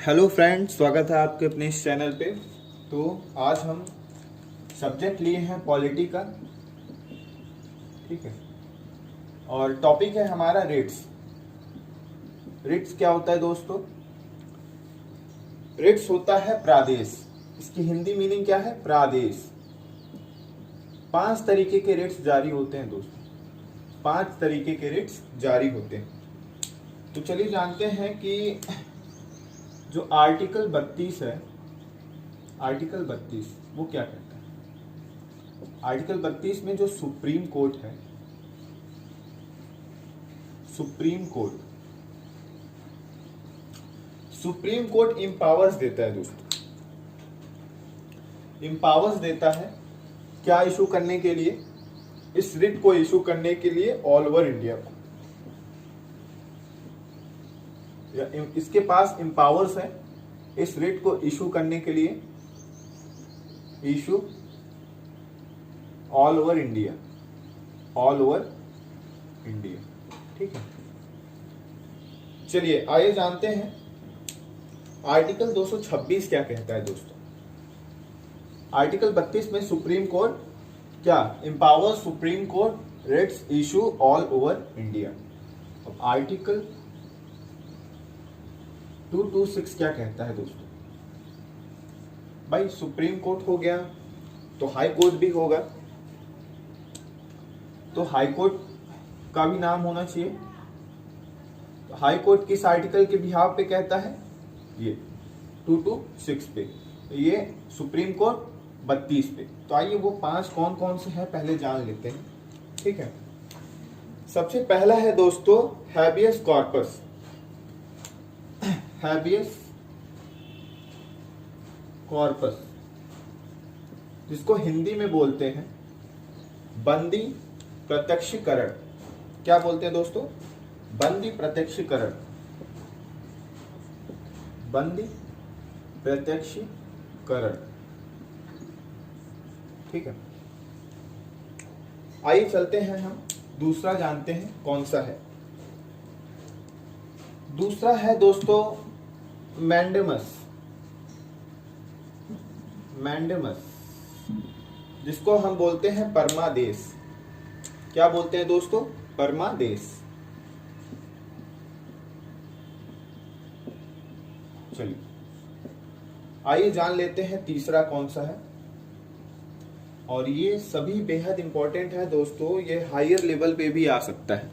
Hello friends, स्वागत है आपके अपने इस चैनल पे। तो आज हम सब्जेक्ट लिए हैं पॉलिटी का, ठीक है। और टॉपिक है हमारा रिट्स। रिट्स क्या होता है दोस्तों? रिट्स होता है प्रादेश। इसकी हिंदी मीनिंग क्या है? प्रादेश। 5 तरीके के रिट्स जारी होते हैं दोस्तों। 5 तरीके के रिट्स जारी होते हैं। तो चलिए जानते हैं कि जो आर्टिकल 32 है, आर्टिकल 32 वो क्या कहता है? आर्टिकल 32 में जो सुप्रीम कोर्ट है, सुप्रीम कोर्ट इम्पावर्स देता है दोस्तों। इम्पावर्स देता है क्या इशू करने के लिए? इस रिट को इशू करने के लिए ऑल ओवर इंडिया को। इसके पास इम्पावर्स है इस रिट को इशू करने के लिए, issue all over India, all over India, ठीक है। चलिए आइए जानते हैं आर्टिकल 226 क्या कहता है दोस्तों। आर्टिकल 32 में सुप्रीम कोर्ट क्या empower supreme court writs issue all over India. अब आर्टिकल 226 क्या कहता है दोस्तों? भाई सुप्रीम कोर्ट हो गया तो हाई कोर्ट भी होगा, तो हाई कोर्ट का भी नाम होना चाहिए। तो हाई कोर्ट किस आर्टिकल के बिहाफ पे कहता है? ये 226 पे। तो ये सुप्रीम कोर्ट 32 पे। तो आइए वो 5 कौन कौन से हैं पहले जान लेते हैं, ठीक है। सबसे पहला है दोस्तों हैबियस कॉर्पस। हैबियस कॉर्पस, जिसको हिंदी में बोलते हैं बंदी प्रत्यक्षीकरण। क्या बोलते हैं दोस्तों? बंदी प्रत्यक्षीकरण, बंदी प्रत्यक्षीकरण, ठीक है। आइए चलते हैं हम दूसरा जानते हैं कौन सा है। दूसरा है दोस्तों मैंडेमस। मैंडेमस, जिसको हम बोलते हैं परमादेश। क्या बोलते हैं दोस्तों? परमादेश। चलिए आइए जान लेते हैं तीसरा कौन सा है। और ये सभी बेहद इंपॉर्टेंट है दोस्तों, ये हायर लेवल पे भी आ सकता है,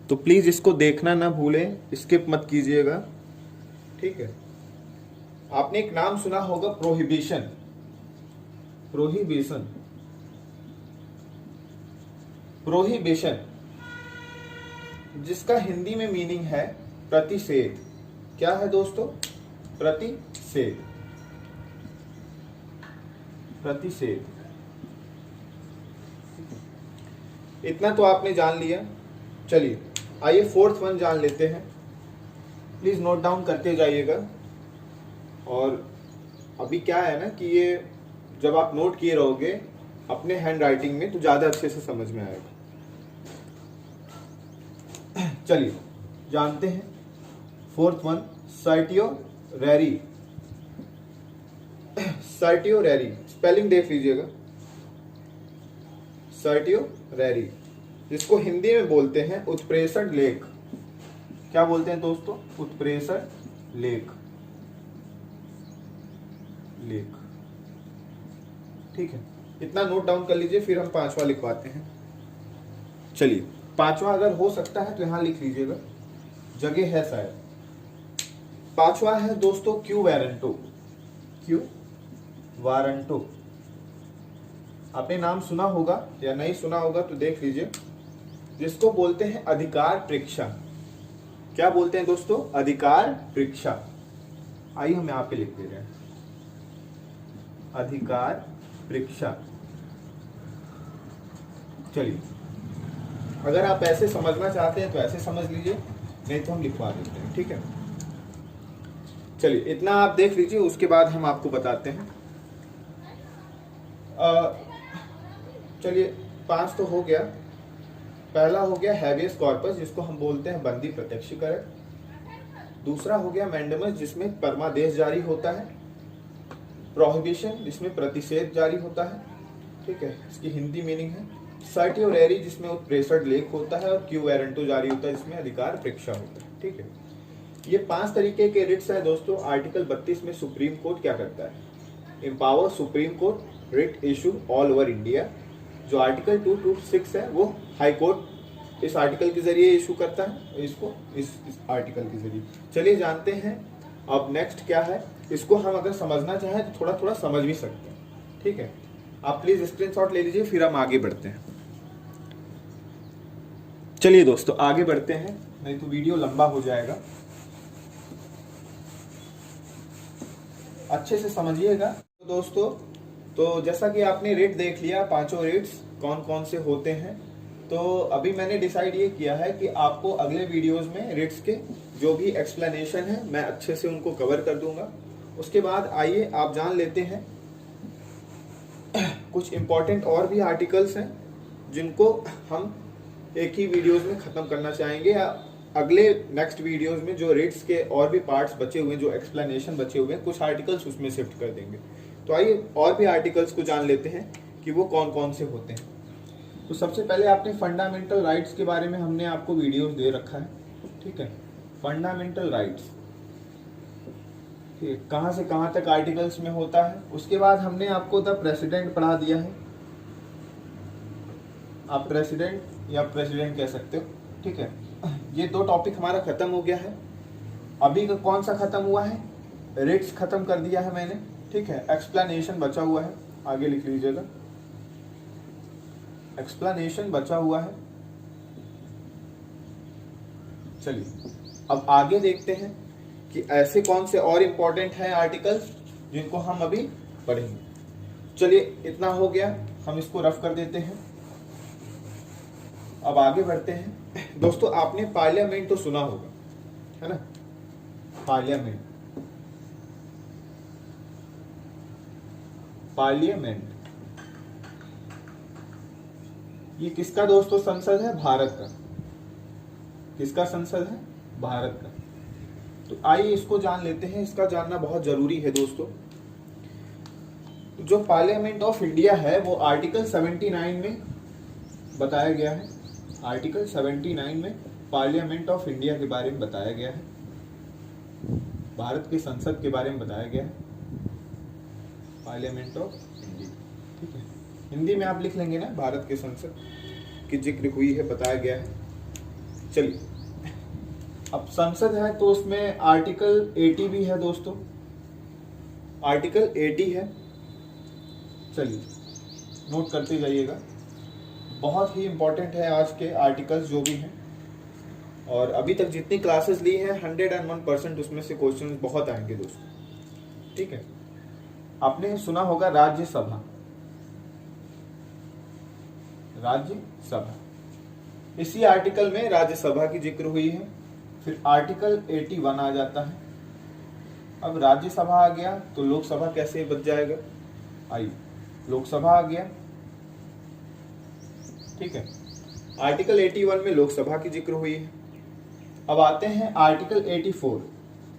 तो प्लीज इसको देखना ना भूलें, स्किप मत कीजिएगा, ठीक है। आपने एक नाम सुना होगा प्रोहिबिशन। प्रोहिबिशन, प्रोहिबिशन, जिसका हिंदी में मीनिंग है प्रतिषेध। क्या है दोस्तों? प्रतिषेध, प्रतिषेध। इतना तो आपने जान लिया। चलिए आइए फोर्थ वन जान लेते हैं। प्लीज नोट डाउन करते जाइएगा। और अभी क्या है ना कि ये जब आप नोट किए रहोगे अपने हैंड राइटिंग में तो ज्यादा अच्छे से समझ में आएगा। चलिए जानते हैं फोर्थ वन, सर्टियोरेरी। सर्टियोरेरी, स्पेलिंग देख लीजिएगा। सर्टियोरेरी, जिसको हिंदी में बोलते हैं उत्प्रेषण लेख। क्या बोलते हैं दोस्तों? उत्प्रेषण लेख, लेख, ठीक है। इतना नोट डाउन कर लीजिए, फिर हम 5वां लिखवाते हैं। चलिए 5वां अगर हो सकता है तो यहां लिख लीजिएगा, जगह है शायद। 5वां है दोस्तों क्यू वारंटो। क्यू वारंटो, आपने नाम सुना होगा या नहीं सुना होगा तो देख लीजिए। जिसको बोलते हैं अधिकार परीक्षा। क्या बोलते हैं दोस्तों? अधिकार परीक्षा। आइए हम यहां पे लिख दे रहे हैं अधिकार परीक्षा। चलिए अगर आप ऐसे समझना चाहते हैं तो ऐसे समझ लीजिए, नहीं तो हम लिखवा देते हैं, ठीक है। चलिए इतना आप देख लीजिए, उसके बाद हम आपको बताते हैं। चलिए 5 तो हो गया। पहला हो गया हैबियस कॉर्पस, जिसको हम बोलते हैं बंदी प्रत्यक्षीकरण। दूसरा हो गया मैंडेमस जिसमें परमादेश जारी होता है, प्रोहिबिशन जिसमें प्रतिषेध जारी होता है, ठीक है, इसकी हिंदी मीनिंग है, सर्टियोरेरी जिसमें प्रेशर लेख होता है, और क्यू वारंटो जारी होता है जिसमें अधिकार परीक्षा होता है, ठीक है। ये 5 तरीके के रिट्स है दोस्तों। आर्टिकल 32 में सुप्रीम कोर्ट क्या करता है, empower supreme court writ issue all over India. जो आर्टिकल 226 है वो हाई कोर्ट इस आर्टिकल के जरिए इशू करता है इसको, इस आर्टिकल के जरिए। चलिए जानते हैं अब नेक्स्ट क्या है। इसको हम अगर समझना चाहें तो थोड़ा थोड़ा समझ भी सकते हैं, ठीक है। आप प्लीज स्क्रीनशॉट ले लीजिए, फिर हम आगे बढ़ते हैं। चलिए दोस्तों आगे बढ़ते हैं, नहीं तो वीडियो लंबा हो जाएगा। अच्छे से समझिएगा तो दोस्तों। तो जैसा कि आपने रेट देख लिया, 5 रेट्स कौन कौन से होते हैं। तो अभी मैंने डिसाइड ये किया है कि आपको अगले वीडियोस में रेट्स के जो भी एक्सप्लेनेशन है मैं अच्छे से उनको कवर कर दूंगा। उसके बाद आइए आप जान लेते हैं कुछ इंपॉर्टेंट और भी आर्टिकल्स हैं जिनको हम एक ही वीडियोस में खत्म करना चाहेंगे, या अगले नेक्स्ट वीडियोस में जो रेट्स के और भी पार्ट्स बचे हुए हैं, जो एक्सप्लेनेशन बचे हुए हैं, कुछ आर्टिकल्स उसमें शिफ्ट कर देंगे। तो आइए और भी आर्टिकल्स को जान लेते हैं कि वो कौन कौन से होते हैं। तो सबसे पहले आपने फंडामेंटल राइट्स के बारे में हमने आपको वीडियोस दे रखा है, ठीक है। फंडामेंटल राइट्स कहां से कहां तक आर्टिकल्स में होता है। उसके बाद हमने आपको द प्रेसिडेंट पढ़ा दिया है, आप प्रेसिडेंट या प्रेसिडेंट कह सकते हो, ठीक है। ये 2 टॉपिक हमारा खत्म हो गया है। अभी का कौन सा खत्म हुआ है, रेट्स खत्म कर दिया है मैंने, ठीक है। एक्सप्लेनेशन बचा हुआ है, आगे लिख लीजिएगा, एक्सप्लेनेशन बचा हुआ है। चलिए अब आगे देखते हैं कि ऐसे कौन से और इंपॉर्टेंट हैं आर्टिकल्स जिनको हम अभी पढ़ेंगे। चलिए इतना हो गया, हम इसको रफ कर देते हैं। अब आगे बढ़ते हैं दोस्तों। आपने पार्लियामेंट तो सुना होगा, है ना, पार्लियामेंट। पार्लियामेंट ये किसका दोस्तों संसद है, भारत का। किसका संसद है, भारत का। तो आइए इसको जान लेते हैं, इसका जानना बहुत जरूरी है दोस्तों। जो पार्लियामेंट ऑफ इंडिया है वो आर्टिकल 79 में बताया गया है। आर्टिकल 79 में पार्लियामेंट ऑफ इंडिया के बारे में बताया गया है, भारत की संसद के बारे में बताया गया है, पार्लियामेंट ऑफ इंडिया, ठीक है। हिंदी में आप लिख लेंगे ना, भारत की संसद की जिक्र हुई है, बताया गया है। चलिए अब संसद है तो उसमें आर्टिकल 80 भी है दोस्तों, आर्टिकल 80 है। चलिए नोट करते जाइएगा, बहुत ही इंपॉर्टेंट है आज के आर्टिकल्स जो भी हैं। और अभी तक जितनी क्लासेस ली हैं 101% उसमें से क्वेश्चन बहुत आएंगे दोस्तों, ठीक है। आपने सुना होगा राज्यसभा, राज्यसभा, इसी आर्टिकल में राज्यसभा की जिक्र हुई है। फिर आर्टिकल 81 आ जाता है। अब राज्यसभा आ गया तो लोकसभा कैसे बच जाएगा, आइए लोकसभा आ गया, ठीक है। आर्टिकल 81 में लोकसभा की जिक्र हुई है। अब आते हैं आर्टिकल 84,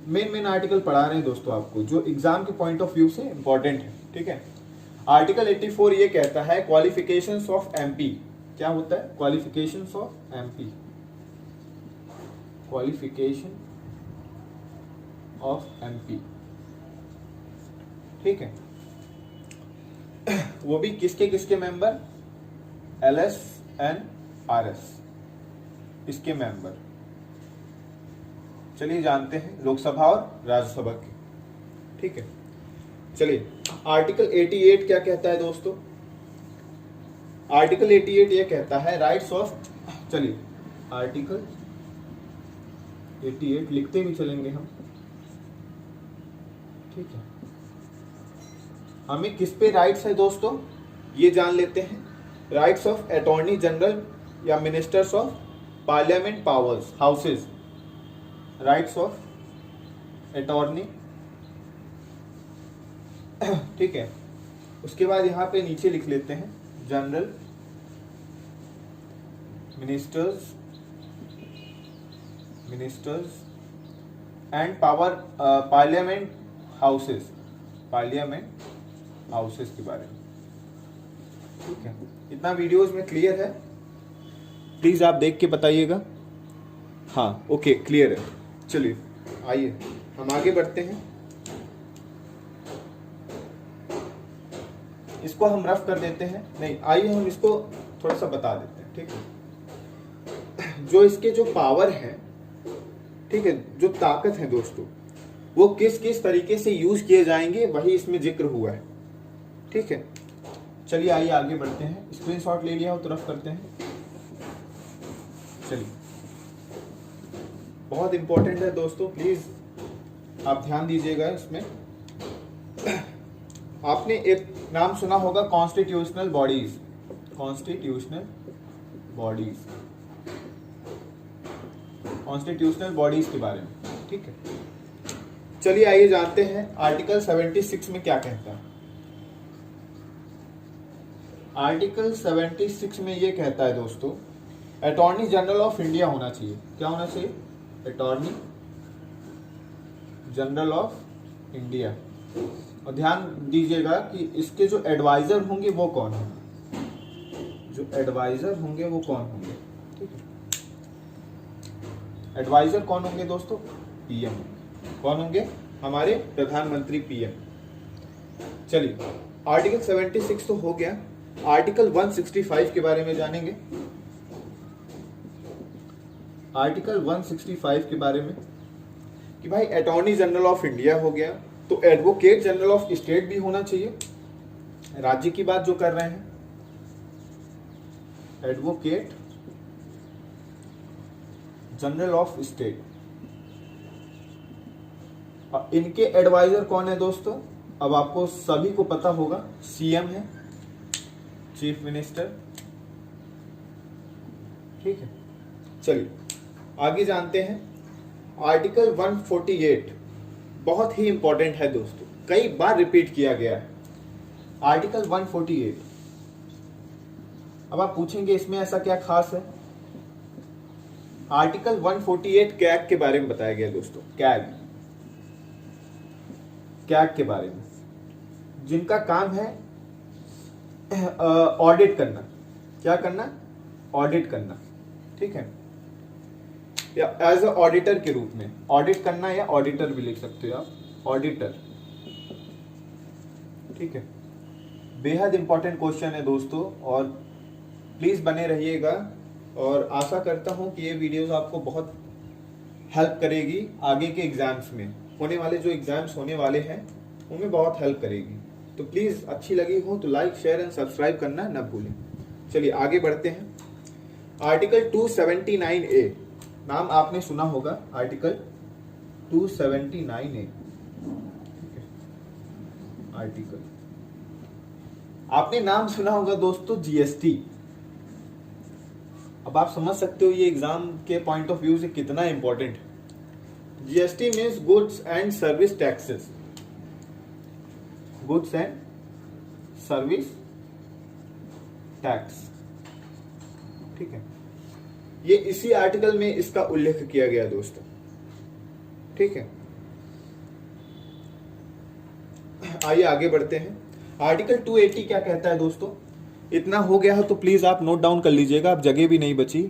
मेन आर्टिकल पढ़ा रहे हैं दोस्तों आपको, जो एग्जाम के पॉइंट ऑफ व्यू से इंपॉर्टेंट है, ठीक है। आर्टिकल 84 ये कहता है क्वालिफिकेशंस ऑफ एमपी। क्या होता है, qualifications of MP, qualification of MP, ठीक है। वो भी किसके किसके मेंबर, एलएस एंड आरएस, इसके मेंबर। चलिए जानते हैं लोकसभा और राज्यसभा के, ठीक है। चलिए आर्टिकल 88 क्या कहता है दोस्तों। आर्टिकल 88 ये कहता है राइट्स ऑफ, चलिए आर्टिकल 88 लिखते भी चलेंगे हम, ठीक है। हमें किस पे राइट्स है दोस्तों ये जान लेते हैं। राइट्स ऑफ अटॉर्नी जनरल या ministers of parliament powers houses, rights of attorney, ठीक है। उसके बाद यहाँ पे नीचे लिख लेते हैं general, ministers and power parliament houses के बारे में। ठीक है, इतना वीडियोस में क्लियर है? प्लीज आप देख के बताइएगा। हाँ ओके, क्लियर है। चलिए आइए हम आगे बढ़ते हैं। इसको हम रफ कर देते हैं, नहीं आइए हम इसको थोड़ा सा बता देते हैं। ठीक है, जो इसके जो पावर है, ठीक है, जो ताकत है दोस्तों, वो किस किस तरीके से यूज किए जाएंगे वही इसमें जिक्र हुआ है। ठीक है, चलिए आइए आगे बढ़ते हैं। स्क्रीनशॉट ले लिया हो तो रफ करते हैं। चलिए, बहुत इंपॉर्टेंट है दोस्तों, प्लीज आप ध्यान दीजिएगा इसमें। आपने एक नाम सुना होगा कॉन्स्टिट्यूशनल बॉडीज के बारे में। ठीक है, चलिए आइए जानते हैं आर्टिकल 76 में क्या कहता है। आर्टिकल 76 में ये कहता है दोस्तों, अटॉर्नी जनरल ऑफ इंडिया होना चाहिए। क्या होना चाहिए? Attorney general of India. और ध्यान दीजिएगा कि इसके जो एडवाइजर होंगे वो कौन होंगे, ठीक है। एडवाइजर कौन होंगे दोस्तों? पीएम। कौन होंगे? हमारे प्रधानमंत्री पीएम। चलिए, आर्टिकल 76 तो हो गया। आर्टिकल 165 के बारे में जानेंगे। आर्टिकल 165 के बारे में कि भाई अटॉर्नी जनरल ऑफ इंडिया हो गया, तो एडवोकेट जनरल ऑफ स्टेट भी होना चाहिए। राज्य की बात जो कर रहे हैं, एडवोकेट जनरल ऑफ स्टेट। इनके एडवाइजर कौन है दोस्तों? अब आपको सभी को पता होगा, सीएम है, चीफ मिनिस्टर। ठीक है, चलिए आगे जानते हैं। आर्टिकल 148 बहुत ही इंपॉर्टेंट है दोस्तों, कई बार रिपीट किया गया है। आर्टिकल 148। अब आप पूछेंगे इसमें ऐसा क्या खास है? आर्टिकल 148 कैग के बारे में बताया गया दोस्तों। कैग के बारे में, जिनका काम है ऑडिट करना। क्या करना? ऑडिट करना। ठीक है, या एज अ ऑडिटर के रूप में ऑडिट करना, या ऑडिटर भी लिख सकते हो आप, ऑडिटर। ठीक है, बेहद इंपॉर्टेंट क्वेश्चन है दोस्तों, और प्लीज बने रहिएगा। और आशा करता हूं कि ये वीडियोस आपको बहुत हेल्प करेगी आगे के एग्जाम्स में। होने वाले जो एग्जाम्स होने वाले हैं उनमें बहुत हेल्प करेगी। तो प्लीज अच्छी लगी हो तो लाइक, शेयर एंड सब्सक्राइब करना न भूलें। चलिए आगे बढ़ते हैं। आर्टिकल 279A, नाम आपने सुना होगा, आर्टिकल 279A। आर्टिकल आपने नाम सुना होगा दोस्तों, जीएसटी। अब आप समझ सकते हो ये एग्जाम के पॉइंट ऑफ व्यू से कितना इंपॉर्टेंट है। GST means goods and service taxes. Goods and service tax. ठीक है, ये इसी आर्टिकल में इसका उल्लेख किया गया दोस्तों। ठीक है, आइए आगे बढ़ते हैं। आर्टिकल 280 क्या कहता है दोस्तों? इतना हो गया हो तो प्लीज आप नोट डाउन कर लीजिएगा, अब जगह भी नहीं बची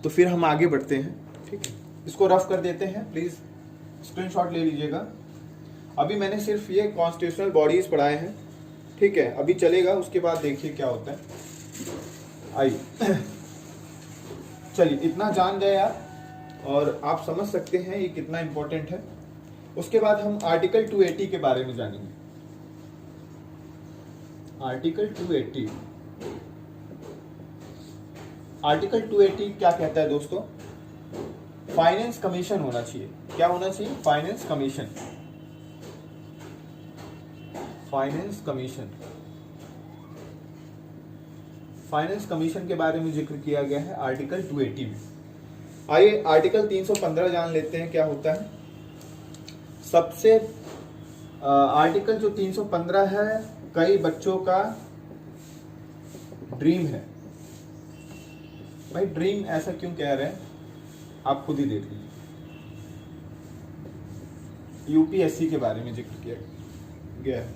तो फिर हम आगे बढ़ते हैं। ठीक है, इसको रफ कर देते हैं, प्लीज स्क्रीनशॉट ले लीजिएगा। अभी मैंने सिर्फ ये कॉन्स्टिट्यूशनल बॉडीज पढ़ाए हैं। ठीक है, अभी चलेगा, उसके बाद देखिए क्या होता है। आइए चलिए, इतना जान गए आप और आप समझ सकते हैं ये कितना इंपॉर्टेंट है। उसके बाद हम आर्टिकल 280 के बारे में जानेंगे। आर्टिकल 280। आर्टिकल 280 क्या कहता है दोस्तों? फाइनेंस कमीशन होना चाहिए। क्या होना चाहिए? Finance commission. Finance commission. Finance commission के बारे में जिक्र किया गया है आर्टिकल 280 में। आइए आर्टिकल 315 जान लेते हैं क्या होता है। सबसे आर्टिकल जो 315 है, कई बच्चों का ड्रीम है। भाई ड्रीम ऐसा क्यों कह रहे हैं, आप खुद ही देख लीजिए। यूपीएससी के बारे में जिक्र किया गया है।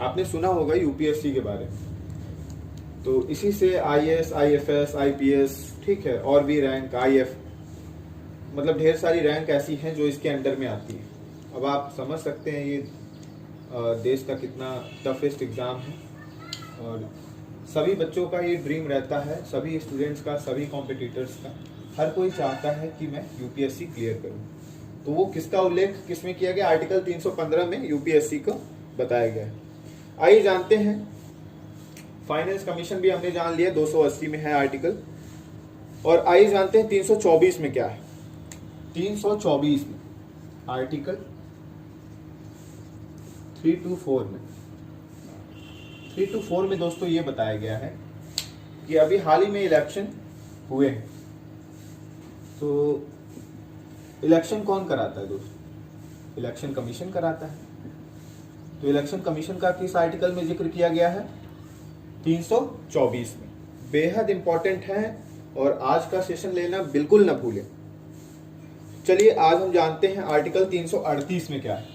आपने सुना होगा यूपीएससी के बारे में, तो इसी से आईएएस, आईएफएस, आईपीएस, ठीक है, और भी रैंक, आईएफ, मतलब ढेर सारी रैंक ऐसी हैं जो इसके अंडर में आती है। अब आप समझ सकते हैं ये देश का कितना टफेस्ट एग्ज़ाम है, और सभी बच्चों का ये ड्रीम रहता है, सभी स्टूडेंट्स का, सभी कॉम्पिटिटर्स का, हर कोई चाहता है कि मैं यूपीएससी क्लियर करूं। तो वो किसका उल्लेख किसमें किया गया? आर्टिकल 315 में यूपीएससी को बताया गया है। आइए जानते हैं, फाइनेंस कमीशन भी हमने जान लिया, 280 में है आर्टिकल। और आइए जानते हैं 324 में क्या है। 324 में आर्टिकल 324 में 324 में दोस्तों ये बताया गया है कि अभी हाल ही में इलेक्शन हुए हैं, तो इलेक्शन कौन कराता है दोस्तों? इलेक्शन कमीशन कराता है। तो इलेक्शन कमीशन का किस आर्टिकल में जिक्र किया गया है? 324 में। बेहद इंपॉर्टेंट है और आज का सेशन लेना बिल्कुल ना भूलें। चलिए आज हम जानते हैं आर्टिकल 338 में क्या है।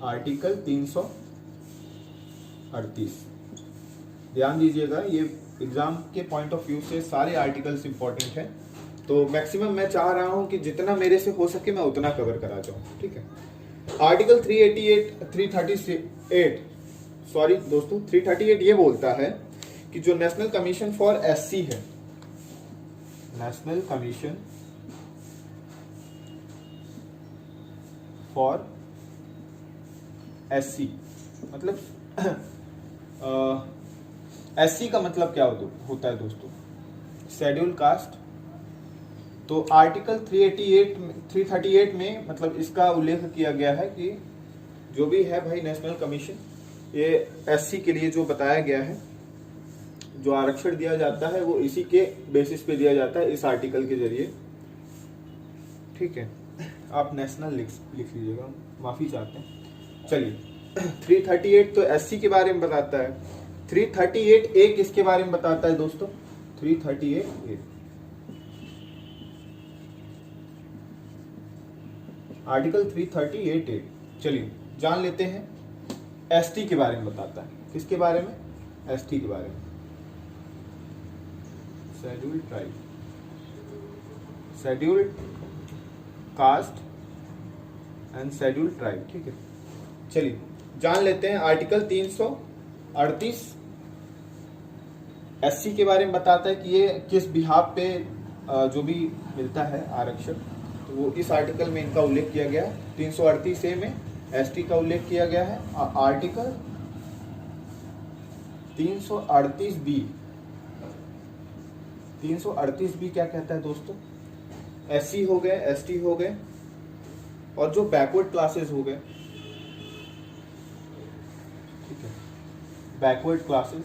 आर्टिकल 338, ध्यान दीजिएगा, ये एग्जाम के पॉइंट ऑफ व्यू से सारे आर्टिकल्स इंपॉर्टेंट हैं, तो मैक्सिमम मैं चाह रहा हूं कि जितना मेरे से हो सके मैं उतना कवर करा जाऊं, ठीक है। आर्टिकल 338 ये बोलता है कि जो नेशनल कमीशन फॉर एससी है, नेशनल कमीशन फॉर एससी, मतलब एससी का मतलब क्या होता है दोस्तों? Schedule caste. तो आर्टिकल 338 में मतलब इसका उल्लेख किया गया है कि जो भी है भाई नेशनल कमीशन, ये एससी के लिए जो बताया गया है, जो आरक्षण दिया जाता है वो इसी के बेसिस पे दिया जाता है, इस आर्टिकल के जरिए, ठीक है। आप नेशनल लिख लीजिएगा, माफी चाहते हैं। चलिए 338 तो एससी के बारे में बताता है। 338A किसके बारे में बताता है दोस्तों? 338A आर्टिकल 338A, चलिए जान लेते हैं। एसटी के बारे में बताता है। किसके बारे में? एसटी के बारे में, scheduled tribe, scheduled caste and scheduled tribe, ठीक है। चलिए जान लेते हैं आर्टिकल 338 एससी के बारे में बताता है कि ये किस बिहाफ पे जो भी मिलता है आरक्षण, तो वो इस आर्टिकल में इनका उल्लेख किया गया है। 338A में एसटी का उल्लेख किया गया है। आर्टिकल 338B, 338B क्या कहता है दोस्तों? एससी हो गए, एसटी हो गए, और जो बैकवर्ड क्लासेस हो गए, ठीक है, बैकवर्ड क्लासेस,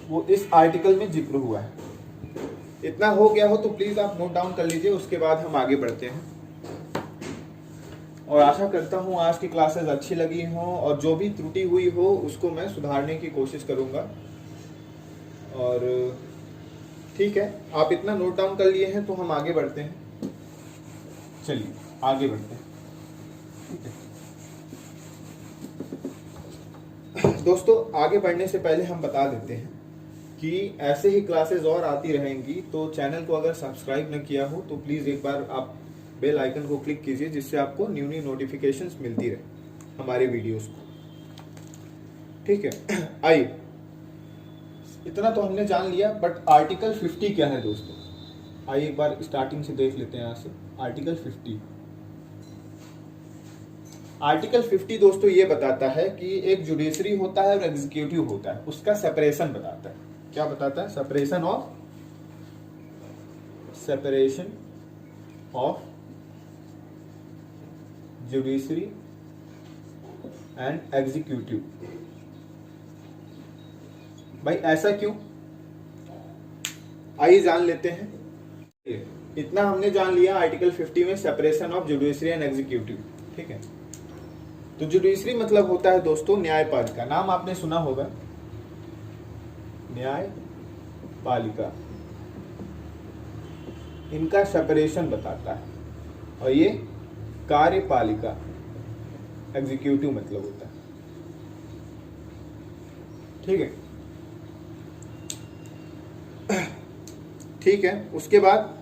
वो इस आर्टिकल में जिक्र हुआ है। इतना हो गया हो तो प्लीज आप नोट डाउन कर लीजिए, उसके बाद हम आगे बढ़ते हैं। और आशा करता हूं आज की क्लासेस अच्छी लगी हों, और जो भी त्रुटि हुई हो उसको मैं सुधारने की कोशिश करूंगा। और ठीक है, आप इतना नोट डाउन कर लिए हैं तो हम आगे बढ़ते हैं। चलिए आगे बढ़ते हैं, ठीक है दोस्तों। आगे बढ़ने से पहले हम बता देते हैं कि ऐसे ही क्लासेस और आती रहेंगी, तो चैनल को अगर सब्सक्राइब न किया हो तो प्लीज़ एक बार आप बेल आइकन को क्लिक कीजिए, जिससे आपको न्यू नोटिफिकेशंस मिलती रहे हमारे वीडियोस को, ठीक है। आइए, इतना तो हमने जान लिया, बट आर्टिकल 50 क्या है दोस्तों? आइए एक बार स्टार्टिंग से देख लेते हैं यहाँ से। आर्टिकल 50, आर्टिकल 50 दोस्तों ये बताता है कि एक जुडिशरी होता है और एग्जीक्यूटिव होता है, उसका सेपरेशन बताता है। क्या बताता है? Separation of judiciary and executive. भाई ऐसा क्यों? आइए जान लेते हैं। इतना हमने जान लिया आर्टिकल 50 में separation of judiciary and executive, ठीक है। तो जुडिशरी मतलब होता है दोस्तों न्यायपालिका। नाम आपने सुना होगा, न्यायपालिका। इनका सेपरेशन बताता है, और ये कार्यपालिका एग्जीक्यूटिव मतलब होता है। ठीक है, ठीक है। उसके बाद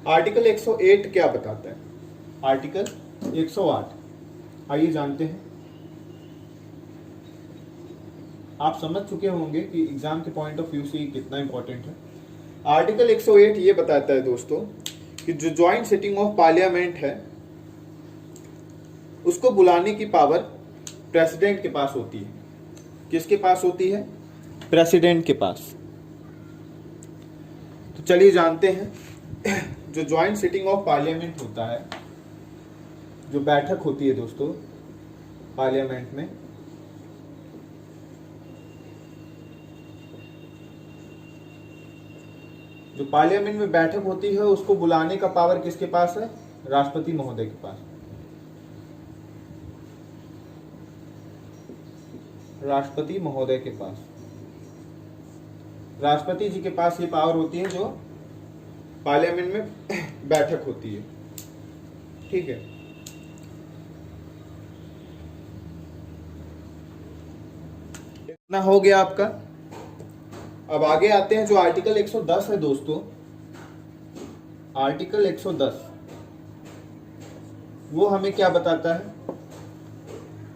आर्टिकल 108 क्या बताता है? आर्टिकल 108 आइए जानते हैं। आप समझ चुके होंगे कि एग्जाम के पॉइंट ऑफ व्यू से कितना इंपॉर्टेंट है। आर्टिकल 108 ये बताता है दोस्तों कि जो ज्वाइंट सिटिंग ऑफ पार्लियामेंट है उसको बुलाने की पावर प्रेसिडेंट के पास होती है। किसके पास होती है? प्रेसिडेंट के पास। तो चलिए जानते हैं जो ज्वाइंट सिटिंग ऑफ पार्लियामेंट होता है, जो बैठक होती है दोस्तों पार्लियामेंट में, जो पार्लियामेंट में बैठक होती है उसको बुलाने का पावर किसके पास है? राष्ट्रपति महोदय के पास। राष्ट्रपति महोदय के पास, राष्ट्रपति जी के पास ये पावर होती है जो पार्लियामेंट में बैठक होती है। ठीक है, इतना हो गया आपका। अब आगे आते हैं जो आर्टिकल 110 है दोस्तों, आर्टिकल 110 वो हमें क्या बताता है?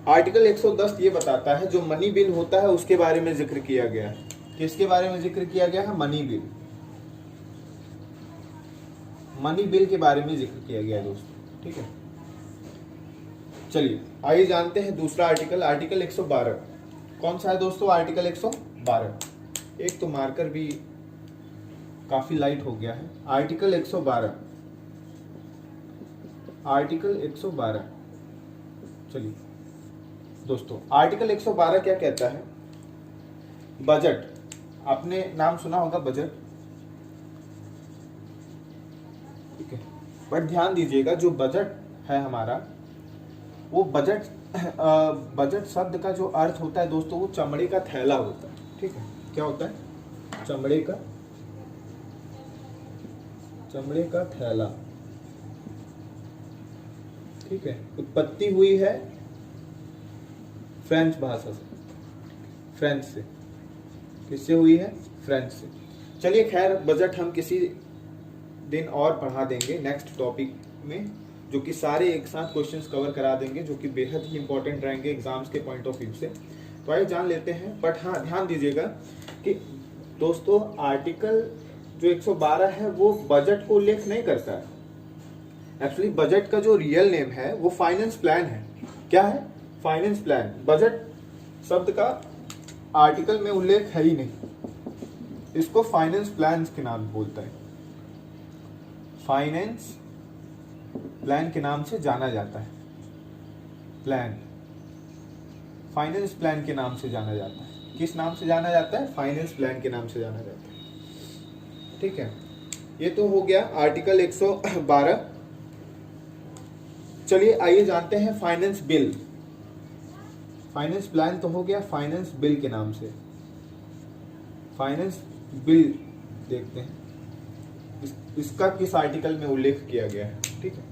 आर्टिकल 110 ये बताता है जो मनी बिल होता है उसके बारे में जिक्र किया गया है। किसके बारे में जिक्र किया गया है? Money bill. मनी बिल के बारे में जिक्र किया गया है दोस्तों। ठीक है, चलिए आइए जानते हैं दूसरा आर्टिकल, आर्टिकल 112 कौन सा है दोस्तों? आर्टिकल 112। एक तो मार्कर भी काफी लाइट हो गया है। Article 112, article 112। चलिए दोस्तों, आर्टिकल 112 क्या कहता है? बजट, आपने नाम सुना होगा बजट। ठीक है, बट ध्यान दीजिएगा जो बजट है हमारा, वो बजट बजट शब्द का जो अर्थ होता है दोस्तों वो चमड़े का थैला होता है। ठीक है, क्या होता है? चमड़े का थैला। ठीक है, उत्पत्ति हुई है फ्रेंच भाषा से, फ्रेंच से। किससे हुई है? फ्रेंच से। चलिए खैर, बजट हम किसी दिन और पढ़ा देंगे नेक्स्ट टॉपिक में, जो कि सारे एक साथ क्वेश्चंस कवर करा देंगे, जो कि बेहद ही इंपॉर्टेंट रहेंगे एग्जाम्स के पॉइंट ऑफ व्यू से। तो आइए जान लेते हैं। बट हाँ, ध्यान दीजिएगा कि दोस्तों आर्टिकल जो 112 है वो बजट को उल्लेख नहीं करता है। एक्चुअली बजट का जो रियल नेम है वो फाइनेंस प्लान है। क्या है? Finance plan. बजट शब्द का आर्टिकल में उल्लेख है ही नहीं, इसको फाइनेंस प्लान के नाम बोलता है, फाइनेंस प्लान के नाम से जाना जाता है। प्लान, फाइनेंस प्लान के नाम से जाना जाता है। किस नाम से जाना जाता है? फाइनेंस प्लान के नाम से जाना जाता है। ठीक है, ये तो हो गया आर्टिकल 112। चलिए आइए जानते हैं फाइनेंस बिल। फाइनेंस प्लान तो हो गया, फाइनेंस बिल के नाम से फाइनेंस बिल देखते हैं इसका किस आर्टिकल में उल्लेख किया गया है। ठीक है,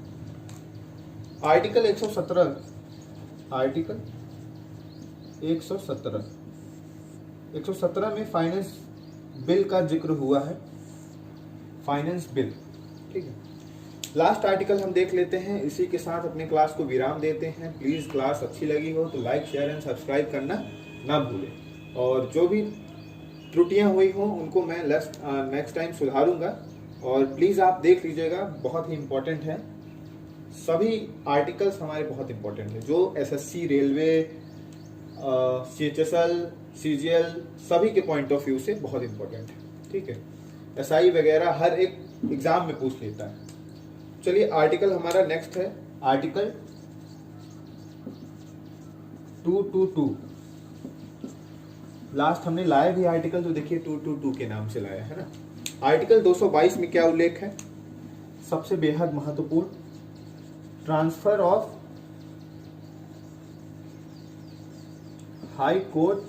आर्टिकल 117, आर्टिकल 117 में फाइनेंस बिल का जिक्र हुआ है, फाइनेंस बिल। ठीक है, लास्ट आर्टिकल हम देख लेते हैं, इसी के साथ अपने क्लास को विराम देते हैं। प्लीज क्लास अच्छी लगी हो तो लाइक शेयर एंड सब्सक्राइब करना ना भूलें, और जो भी त्रुटियां हुई हों उनको मैं नेक्स्ट टाइम सुधारूंगा। और प्लीज आप देख लीजिएगा, बहुत ही इंपॉर्टेंट है। सभी आर्टिकल्स हमारे बहुत इंपॉर्टेंट है, जो एसएससी, रेलवे, सीएचएसएल, सीजीएल सभी के पॉइंट ऑफ व्यू से बहुत इंपॉर्टेंट है। ठीक है, एसआई वगैरह हर एक एग्जाम में पूछ लेता है। चलिए आर्टिकल हमारा नेक्स्ट है आर्टिकल 222। लास्ट हमने लाया भी आर्टिकल, तो देखिए 222 के नाम से लाया है ना। आर्टिकल 222 में क्या उल्लेख है? सबसे बेहद महत्वपूर्ण, ट्रांसफर ऑफ हाई कोर्ट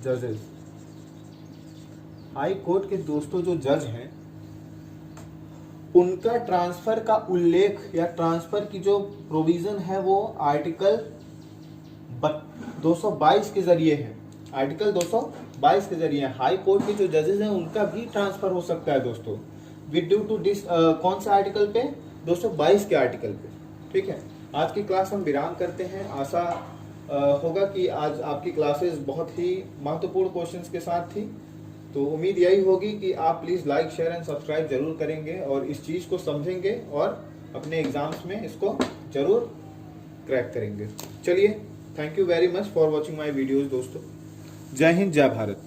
जजेस। हाई कोर्ट के दोस्तों जो जज हैं उनका ट्रांसफर का उल्लेख या ट्रांसफर की जो प्रोविजन है वो आर्टिकल 222 के जरिए है। आर्टिकल 222 के जरिए हाई कोर्ट के जो जजेस हैं उनका भी ट्रांसफर हो सकता है दोस्तों, विद ड्यू टू दिस कौन सा आर्टिकल पे, 222 के आर्टिकल पे। ठीक है, आज की क्लास हम विराम करते हैं। आशा होगा कि आज आपकी क्लासेस बहुत ही महत्वपूर्ण क्वेश्चंस के साथ थी। तो उम्मीद यही होगी कि आप please like share and subscribe जरूर करेंगे और इस चीज़ को समझेंगे और अपने एग्जाम्स में इसको जरूर क्रैक करेंगे। चलिए, thank you very much for watching my videos दोस्तों। जय हिंद, जय भारत।